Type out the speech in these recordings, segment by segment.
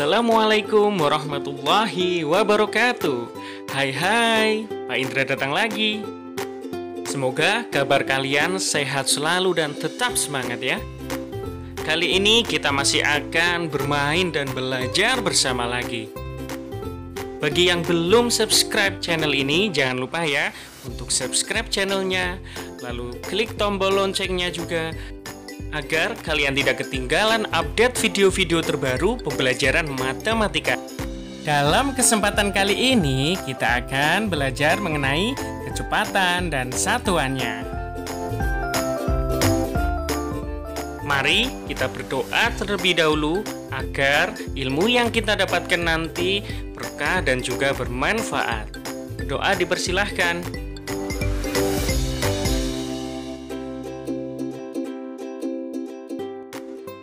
Assalamualaikum warahmatullahi wabarakatuh. Hai, Pak Indra datang lagi. Semoga kabar kalian sehat selalu dan tetap semangat ya. Kali ini kita masih akan bermain dan belajar bersama lagi. Bagi yang belum subscribe channel ini, jangan lupa ya untuk subscribe channelnya, lalu klik tombol loncengnya juga, agar kalian tidak ketinggalan update video-video terbaru pembelajaran matematika. Dalam kesempatan kali ini, kita akan belajar mengenai kecepatan dan satuannya. Mari kita berdoa terlebih dahulu agar ilmu yang kita dapatkan nanti berkah dan juga bermanfaat. Doa dipersilahkan.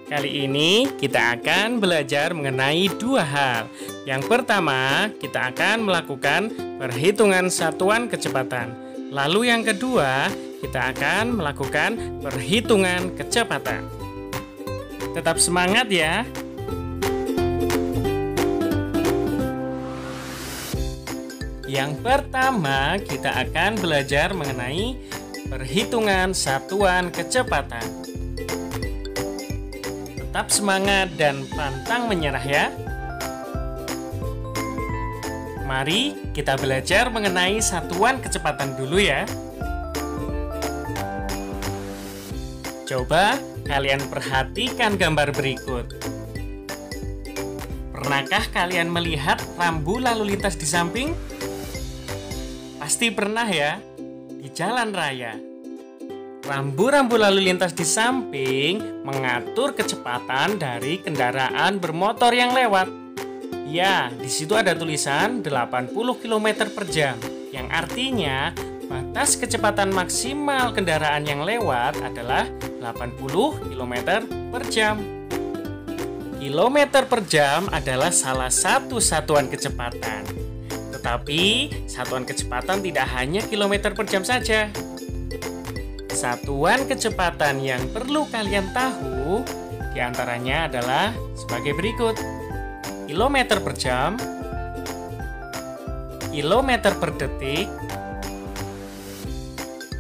Kali ini kita akan belajar mengenai dua hal. Yang pertama, kita akan melakukan perhitungan satuan kecepatan. Lalu yang kedua, kita akan melakukan perhitungan kecepatan. Tetap semangat ya. Yang pertama, kita akan belajar mengenai perhitungan satuan kecepatan. Tetap semangat dan pantang menyerah ya. Mari kita belajar mengenai satuan kecepatan dulu ya. Coba kalian perhatikan gambar berikut. Pernahkah kalian melihat rambu lalu lintas di samping? Pasti pernah ya, di jalan raya. Rambu-rambu lalu lintas di samping mengatur kecepatan dari kendaraan bermotor yang lewat. Ya, di situ ada tulisan 80 km per jam, yang artinya batas kecepatan maksimal kendaraan yang lewat adalah 80 km per jam. Kilometer per jam adalah salah satu satuan kecepatan. Tetapi, satuan kecepatan tidak hanya kilometer per jam saja. Satuan kecepatan yang perlu kalian tahu diantaranya adalah sebagai berikut: kilometer per jam, kilometer per detik,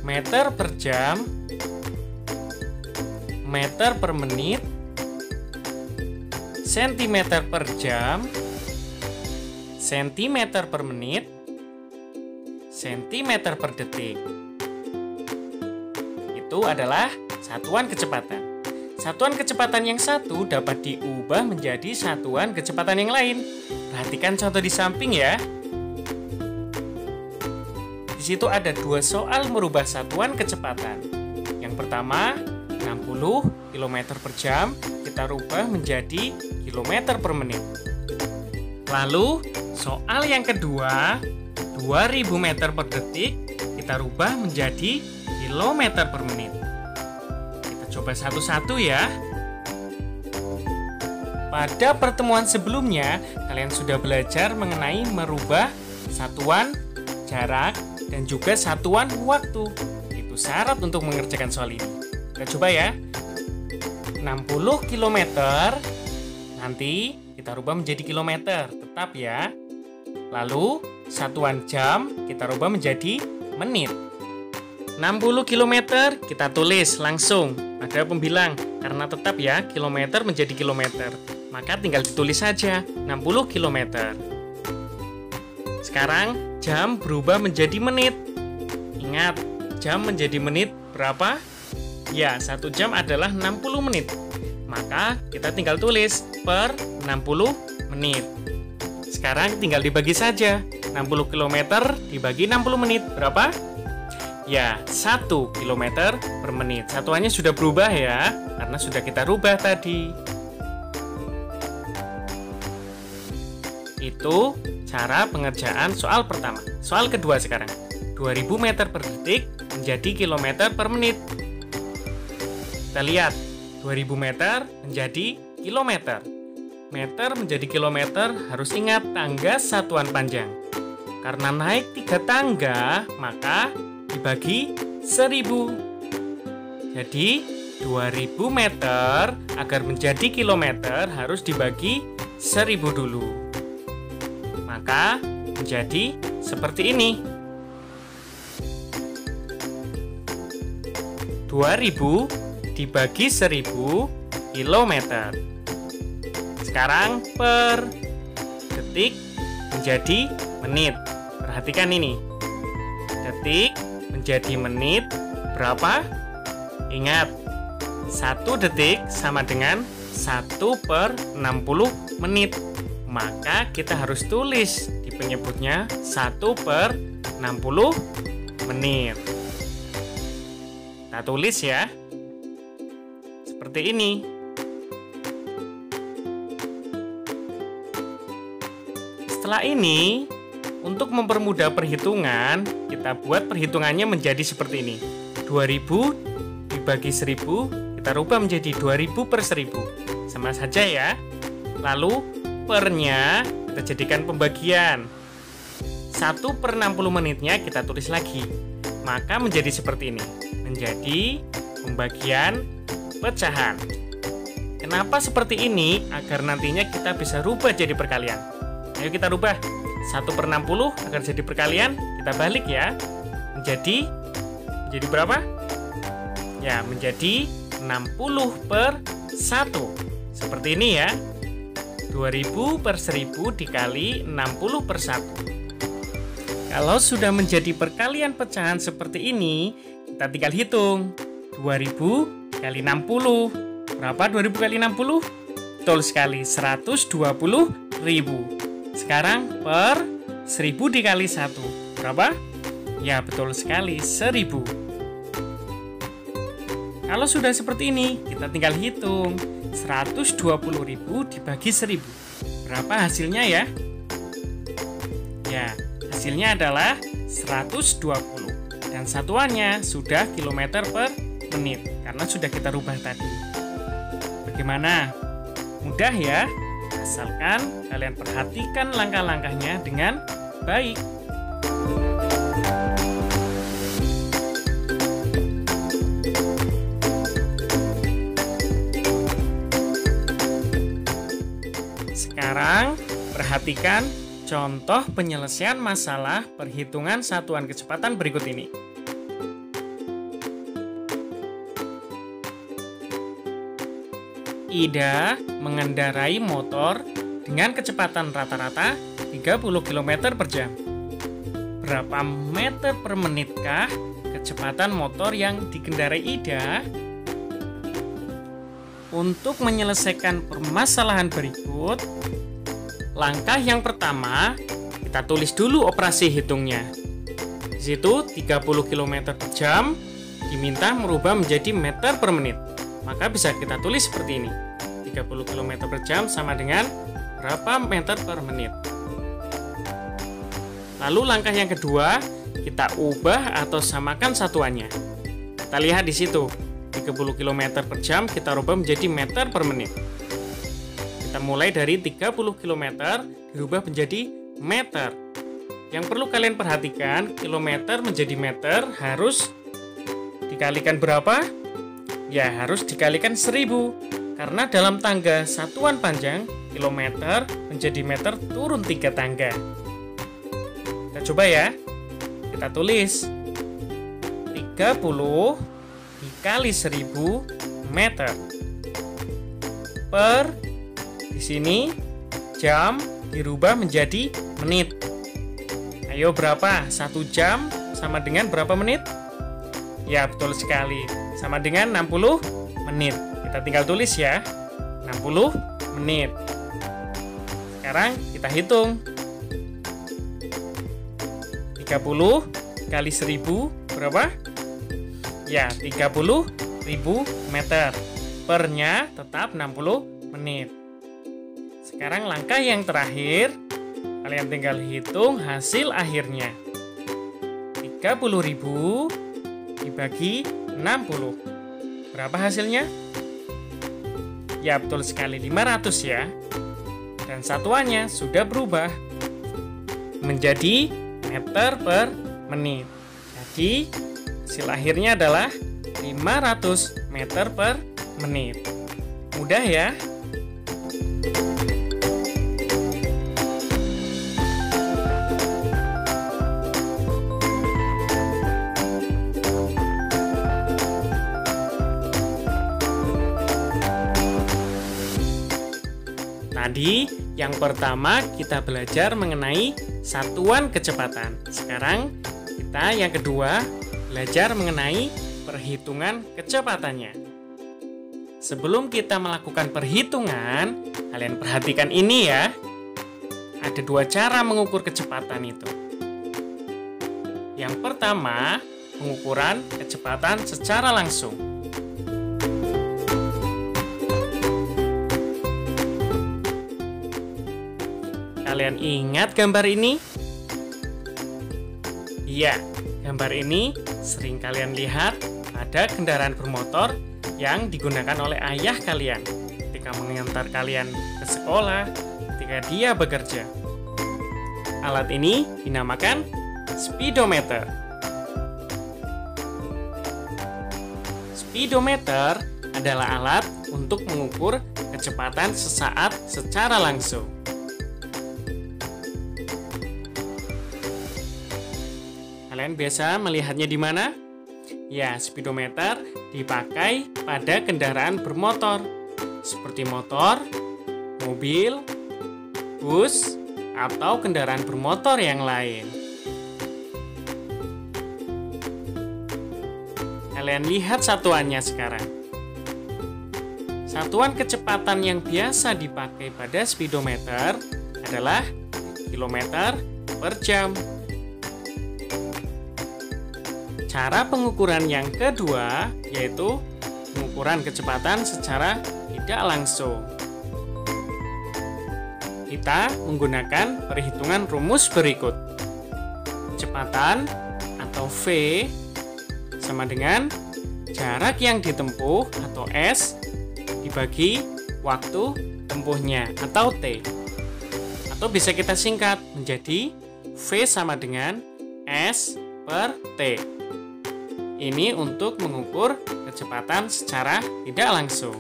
meter per jam, meter per menit, sentimeter per jam, sentimeter per menit, sentimeter per detik. Itu adalah satuan kecepatan. Satuan kecepatan yang satu dapat diubah menjadi satuan kecepatan yang lain. Perhatikan contoh di samping ya. Di situ ada dua soal merubah satuan kecepatan. Yang pertama, 60 km per jam kita rubah menjadi kilometer per menit. Lalu, soal yang kedua, 2000 meter per detik kita rubah menjadi kilometer per menit. Kita coba satu-satu ya. Pada pertemuan sebelumnya, kalian sudah belajar mengenai merubah satuan jarak dan juga satuan waktu. Itu syarat untuk mengerjakan soal ini. Kita coba ya. 60 km nanti kita rubah menjadi kilometer, tetap ya. Lalu, satuan jam kita rubah menjadi menit. 60 km kita tulis langsung, ada pembilang, karena tetap ya kilometer menjadi kilometer, maka tinggal ditulis saja 60 km. Sekarang jam berubah menjadi menit. Ingat, jam menjadi menit berapa? Ya, 1 jam adalah 60 menit. Maka kita tinggal tulis per 60 menit. Sekarang tinggal dibagi saja. 60 km dibagi 60 menit berapa? Ya, 1 km per menit. Satuannya sudah berubah ya, karena sudah kita rubah tadi. Itu cara pengerjaan soal pertama. Soal kedua sekarang. 2000 meter per detik menjadi kilometer per menit. Kita lihat, 2000 meter menjadi kilometer. Meter menjadi kilometer harus ingat tangga satuan panjang. Karena naik 3 tangga, maka dibagi 1000. Jadi 2000 meter agar menjadi kilometer harus dibagi 1000 dulu. Maka menjadi seperti ini. 2000 dibagi 1000 kilometer. Sekarang per detik menjadi menit. Perhatikan ini. Detik menjadi menit berapa? Ingat, 1 detik sama dengan 1 per 60 menit. Maka kita harus tulis di penyebutnya 1 per 60 menit. Kita tulis ya. Seperti ini. Setelah ini, untuk mempermudah perhitungan, kita buat perhitungannya menjadi seperti ini. 2000 dibagi 1000, kita rubah menjadi 2000 per 1000. Sama saja ya. Lalu, pernya kita jadikan pembagian. 1 per 60 menitnya kita tulis lagi. Maka menjadi seperti ini. Menjadi pembagian pecahan. Kenapa seperti ini? Agar nantinya kita bisa rubah jadi perkalian. Ayo kita rubah. 1 per 60 agar jadi perkalian. Kita balik ya. Menjadi berapa? Ya, menjadi 60 per 1. Seperti ini ya. 2000 per 1000 dikali 60 per 1. Kalau sudah menjadi perkalian pecahan seperti ini, kita tinggal hitung. 2000 kali 60. Berapa 2000 kali 60? Betul sekali, 120.000. Sekarang per 1000 dikali 1. Berapa? Ya, betul sekali, 1000. Kalau sudah seperti ini, kita tinggal hitung. 120.000 dibagi 1000. Berapa hasilnya ya? Ya, hasilnya adalah 120. Dan satuannya sudah kilometer per menit. Karena sudah kita rubah tadi. Bagaimana? Mudah ya? Asalkan kalian perhatikan langkah-langkahnya dengan baik. Sekarang, perhatikan contoh penyelesaian masalah perhitungan satuan kecepatan berikut ini. Ida mengendarai motor dengan kecepatan rata-rata 30 km per jam. Berapa meter per menitkah kecepatan motor yang dikendarai Ida? Untuk menyelesaikan permasalahan berikut, langkah yang pertama, kita tulis dulu operasi hitungnya. Di situ 30 km per jam diminta merubah menjadi meter per menit. Maka bisa kita tulis seperti ini. 30 km per jam sama dengan berapa meter per menit. Lalu langkah yang kedua, kita ubah atau samakan satuannya. Kita lihat di situ. 30 km per jam kita rubah menjadi meter per menit. Kita mulai dari 30 km dirubah menjadi meter. Yang perlu kalian perhatikan, kilometer menjadi meter harus dikalikan berapa? Ya, harus dikalikan 1000. Karena dalam tangga satuan panjang, kilometer menjadi meter turun 3 tangga. Kita coba ya. Kita tulis 30 dikali 1000 meter per, di sini jam dirubah menjadi menit. Ayo berapa? 1 jam sama dengan berapa menit? Ya, betul sekali. Sama dengan 60 menit. Kita tinggal tulis ya. 60 menit. Sekarang kita hitung. 30 kali 1000 berapa? Ya, 30.000 meter. Pernya tetap 60 menit. Sekarang langkah yang terakhir, kalian tinggal hitung hasil akhirnya. 30.000 dibagi 60. Berapa hasilnya? Ya, betul sekali, 500 ya. Dan satuannya sudah berubah menjadi meter per menit. Jadi, hasil akhirnya adalah 500 meter per menit. Mudah ya? Jadi, yang pertama kita belajar mengenai satuan kecepatan. Sekarang, kita yang kedua belajar mengenai perhitungan kecepatannya. Sebelum kita melakukan perhitungan, kalian perhatikan ini ya. Ada dua cara mengukur kecepatan itu. Yang pertama, pengukuran kecepatan secara langsung. Kalian ingat gambar ini? Iya, gambar ini sering kalian lihat pada kendaraan bermotor yang digunakan oleh ayah kalian ketika mengantar kalian ke sekolah, ketika dia bekerja. Alat ini dinamakan speedometer. Speedometer adalah alat untuk mengukur kecepatan sesaat secara langsung. Kalian biasa melihatnya di mana? Ya, speedometer dipakai pada kendaraan bermotor, seperti motor, mobil, bus, atau kendaraan bermotor yang lain. Kalian lihat satuannya sekarang. Satuan kecepatan yang biasa dipakai pada speedometer adalah kilometer per jam. Cara pengukuran yang kedua yaitu pengukuran kecepatan secara tidak langsung. Kita menggunakan perhitungan rumus berikut. Kecepatan atau V sama dengan jarak yang ditempuh atau S dibagi waktu tempuhnya atau T. Atau bisa kita singkat menjadi V sama dengan S per T. Ini untuk mengukur kecepatan secara tidak langsung.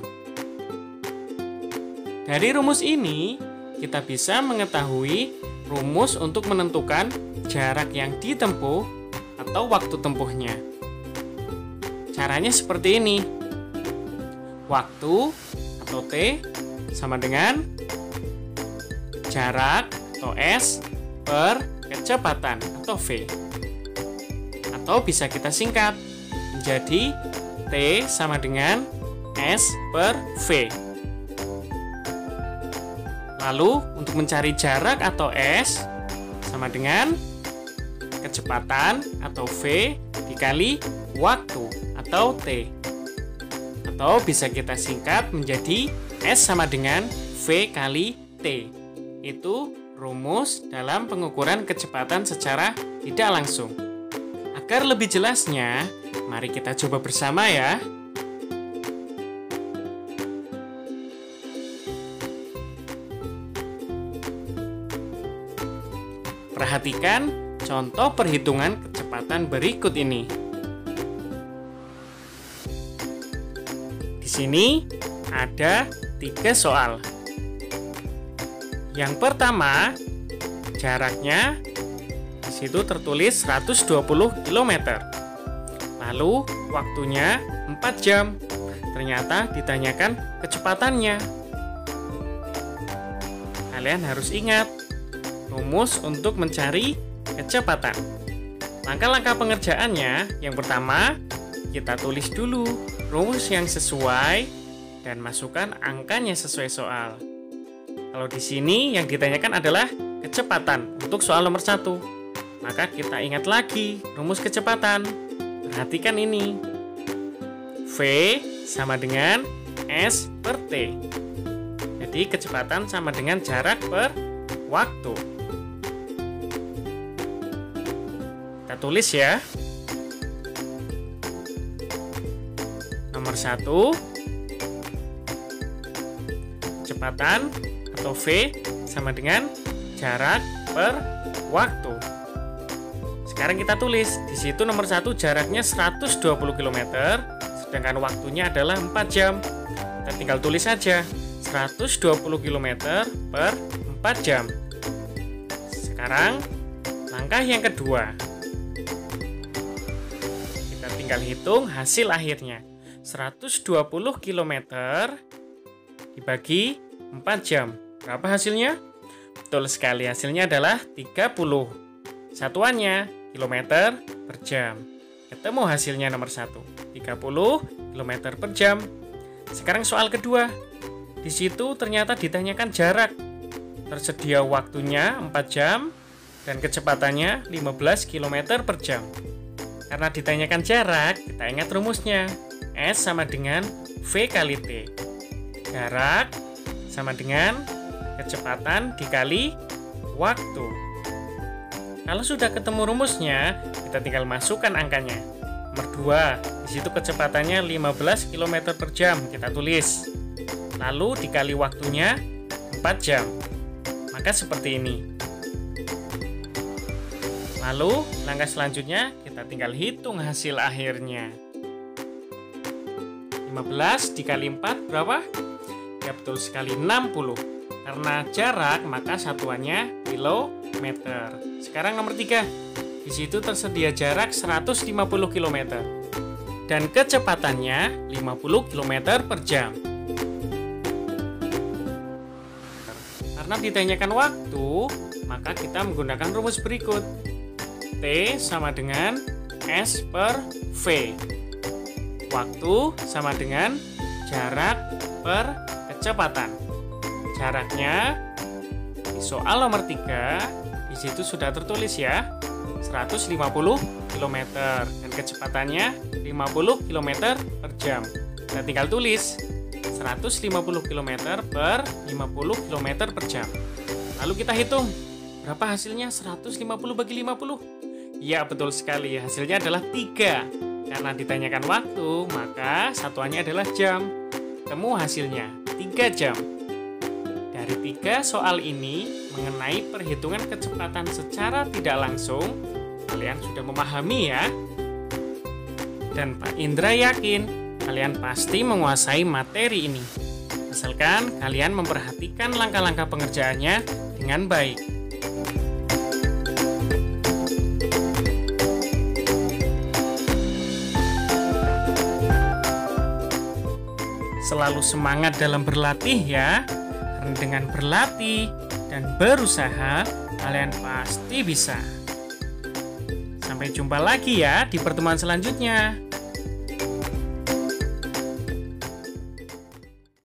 Dari rumus ini, kita bisa mengetahui rumus untuk menentukan jarak yang ditempuh atau waktu tempuhnya. Caranya seperti ini. Waktu atau T sama dengan jarak atau S per kecepatan atau V. Atau bisa kita singkat menjadi T sama dengan S per V. Lalu untuk mencari jarak atau S sama dengan kecepatan atau V dikali waktu atau T. Atau bisa kita singkat menjadi S sama dengan V kali T. Itu rumus dalam pengukuran kecepatan secara tidak langsung. Agar lebih jelasnya, mari kita coba bersama ya. Perhatikan contoh perhitungan kecepatan berikut ini. Di sini ada 3 soal. Yang pertama, jaraknya di situ tertulis 120 km. Lalu waktunya 4 jam. Ternyata ditanyakan kecepatannya. Kalian harus ingat rumus untuk mencari kecepatan. Langkah-langkah pengerjaannya, yang pertama, kita tulis dulu rumus yang sesuai dan masukkan angkanya sesuai soal. Kalau di sini yang ditanyakan adalah kecepatan untuk soal nomor 1. Maka kita ingat lagi rumus kecepatan. Perhatikan ini. V sama dengan S per T. Jadi kecepatan sama dengan jarak per waktu. Kita tulis ya. Nomor 1, kecepatan atau V sama dengan jarak per waktu. Sekarang kita tulis, di situ nomor 1 jaraknya 120 km, sedangkan waktunya adalah 4 jam. Kita tinggal tulis saja, 120 km per 4 jam. Sekarang, langkah yang kedua. Kita tinggal hitung hasil akhirnya. 120 km dibagi 4 jam. Berapa hasilnya? Betul sekali, hasilnya adalah 30. Satuannya kilometer per jam. Ketemu hasilnya nomor 1, 30 kilometer per jam. Sekarang soal kedua. Di situ ternyata ditanyakan jarak. Tersedia waktunya 4 jam dan kecepatannya 15 km per jam. Karena ditanyakan jarak, kita ingat rumusnya. S sama dengan V kali T. Jarak sama dengan kecepatan dikali waktu. Kalau sudah ketemu rumusnya, kita tinggal masukkan angkanya. Nomor 2, di situ kecepatannya 15 km per jam, kita tulis. Lalu dikali waktunya 4 jam. Maka seperti ini. Lalu langkah selanjutnya kita tinggal hitung hasil akhirnya. 15 dikali 4 berapa? Ya betul sekali, 60. Karena jarak maka satuannya kilometer. Sekarang nomor 3. Di situ tersedia jarak 150 km. Dan kecepatannya 50 km per jam. Karena ditanyakan waktu, maka kita menggunakan rumus berikut. T sama dengan S per V. Waktu sama dengan jarak per kecepatan. Jaraknya di soal nomor 3, di situ sudah tertulis ya, 150 km dan kecepatannya 50 km per jam. Kita tinggal tulis 150 km per 50 km per jam. Lalu kita hitung, berapa hasilnya 150 bagi 50? Ya, betul sekali, hasilnya adalah 3. Karena ditanyakan waktu, maka satuannya adalah jam. Temu hasilnya, 3 jam. Dari 3 soal ini, mengenai perhitungan kecepatan secara tidak langsung, kalian sudah memahami ya. Dan Pak Indra yakin, kalian pasti menguasai materi ini. Asalkan kalian memperhatikan langkah-langkah pengerjaannya dengan baik. Selalu semangat dalam berlatih ya. Karena dengan berlatih dan berusaha, kalian pasti bisa. Sampai jumpa lagi ya di pertemuan selanjutnya.